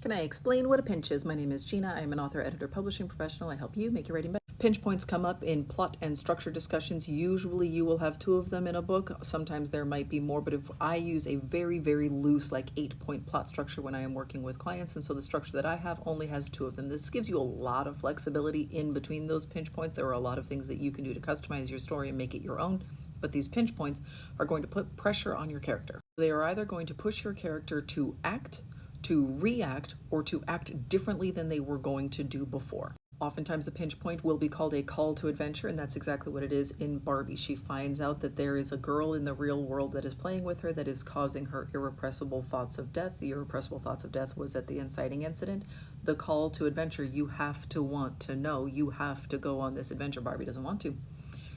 Can I explain what a pinch is? My name is Gina. I am an author, editor, publishing professional. I help you make your writing better. Pinch points come up in plot and structure discussions. Usually you will have two of them in a book. Sometimes there might be more, but if I use a very, very loose, like 8-point plot structure when I am working with clients, and so the structure that I have only has two of them. This gives you a lot of flexibility in between those pinch points. There are a lot of things that you can do to customize your story and make it your own, but these pinch points are going to put pressure on your character. They are either going to push your character to act, to react, or to act differently than they were going to do before. Oftentimes a pinch point will be called a call to adventure, and that's exactly what it is in Barbie. She finds out that there is a girl in the real world that is playing with her that is causing her irrepressible thoughts of death. The irrepressible thoughts of death was at the inciting incident. The call to adventure, you have to want to know. You have to go on this adventure. Barbie doesn't want to.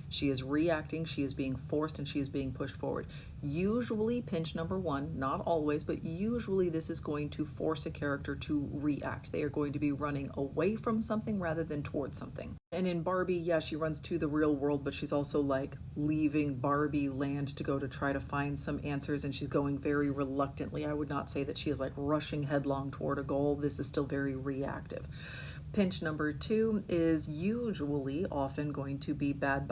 She is reacting, she is being forced, and she is being pushed forward. Usually, pinch number one, not always, but usually this is going to force a character to react. They are going to be running away from something rather than towards something. And in Barbie, yeah, she runs to the real world, but she's also like leaving Barbie land to go to try to find some answers, and she's going very reluctantly. I would not say that she is like rushing headlong toward a goal. This is still very reactive. Pinch number two is usually often going to be bad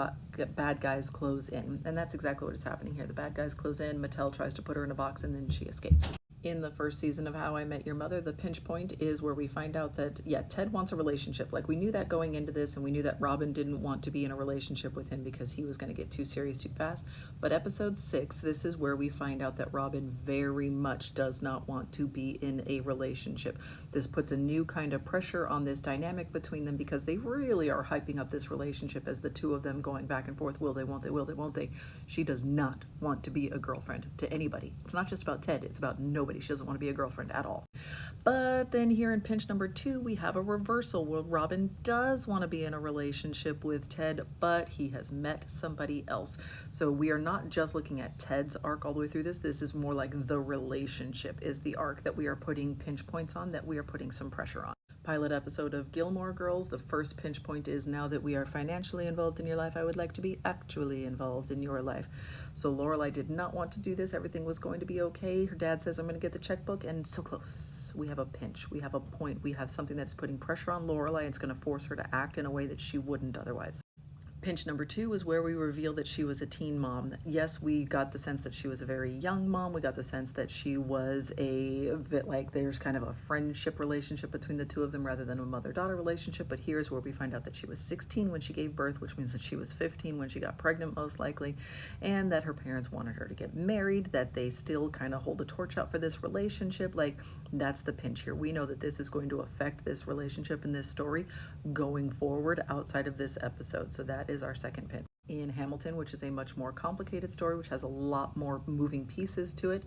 guys close in. And that's exactly what is happening here. The bad guys close in, Mattel tries to put her in a box, and then she escapes. In the first season of How I Met Your Mother, the pinch point is where we find out that, yeah, Ted wants a relationship. Like, we knew that going into this, and we knew that Robin didn't want to be in a relationship with him because he was going to get too serious too fast. But episode 6, this is where we find out that Robin very much does not want to be in a relationship. This puts a new kind of pressure on this dynamic between them because they really are hyping up this relationship as the two of them going back and forth. Will they, won't they, will they, won't they? She does not want to be a girlfriend to anybody. It's not just about Ted, it's about nobody. She doesn't want to be a girlfriend at all. But then here in pinch number 2, we have a reversal where Robin does want to be in a relationship with Ted, but he has met somebody else. So we are not just looking at Ted's arc all the way through this. This is more like the relationship is the arc that we are putting pinch points on, that we are putting some pressure on. Pilot episode of Gilmore Girls, the first pinch point is, now that we are financially involved in your life, I would like to be actually involved in your life. So Lorelai did not want to do this. Everything was going to be okay. Her dad says, I'm going to get the checkbook, and so close. We have a pinch. We have a point. We have something that is putting pressure on Lorelai. It's going to force her to act in a way that she wouldn't otherwise. Pinch number 2 is where we reveal that she was a teen mom. Yes, we got the sense that she was a very young mom. We got the sense that she was there's kind of a friendship relationship between the two of them rather than a mother-daughter relationship. But here's where we find out that she was 16 when she gave birth, which means that she was 15 when she got pregnant, most likely, and that her parents wanted her to get married, that they still kind of hold a torch out for this relationship. Like, that's the pinch here. We know that this is going to affect this relationship and this story going forward outside of this episode. So that is our second pinch. In Hamilton, which is a much more complicated story, which has a lot more moving pieces to it,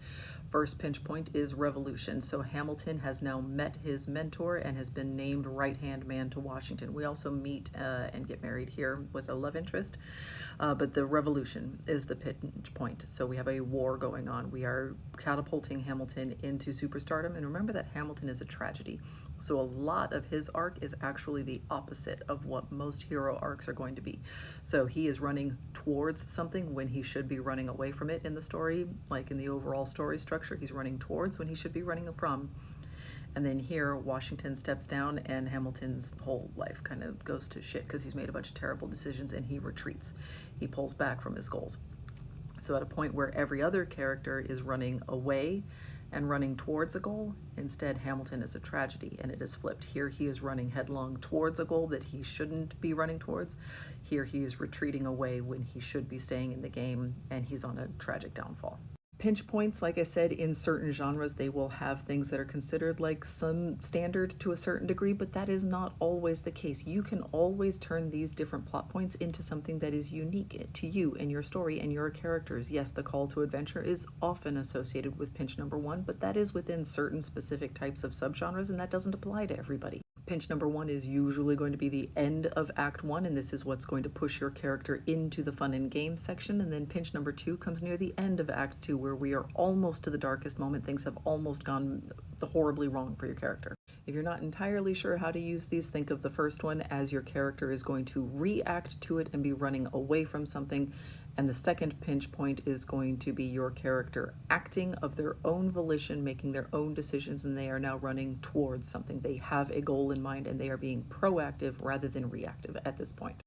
first pinch point is revolution. So Hamilton has now met his mentor and has been named right-hand man to Washington. We also meet and get married here with a love interest, but the revolution is the pinch point. So we have a war going on. We are catapulting Hamilton into superstardom, and remember that Hamilton is a tragedy. So a lot of his arc is actually the opposite of what most hero arcs are going to be. So he is running towards something when he should be running away from it in the story, like in the overall story structure. He's running towards when he should be running from. And then here, Washington steps down and Hamilton's whole life kind of goes to shit because he's made a bunch of terrible decisions and he retreats. He pulls back from his goals. So at a point where every other character is running away and running towards a goal, instead Hamilton is a tragedy, and it is flipped. Here he is running headlong towards a goal that he shouldn't be running towards. Here he is retreating away when he should be staying in the game, and he's on a tragic downfall. Pinch points, like I said, in certain genres, they will have things that are considered like some standard to a certain degree, but that is not always the case. You can always turn these different plot points into something that is unique to you and your story and your characters. Yes, the call to adventure is often associated with pinch number 1, but that is within certain specific types of subgenres, and that doesn't apply to everybody. Pinch number 1 is usually going to be the end of Act 1, and this is what's going to push your character into the fun and game section. And then pinch number 2 comes near the end of Act 2, where we are almost to the darkest moment. Things have almost gone horribly wrong for your character. If you're not entirely sure how to use these, think of the first one as your character is going to react to it and be running away from something. And the second pinch point is going to be your character acting of their own volition, making their own decisions, and they are now running towards something. They have a goal in mind and they are being proactive rather than reactive at this point.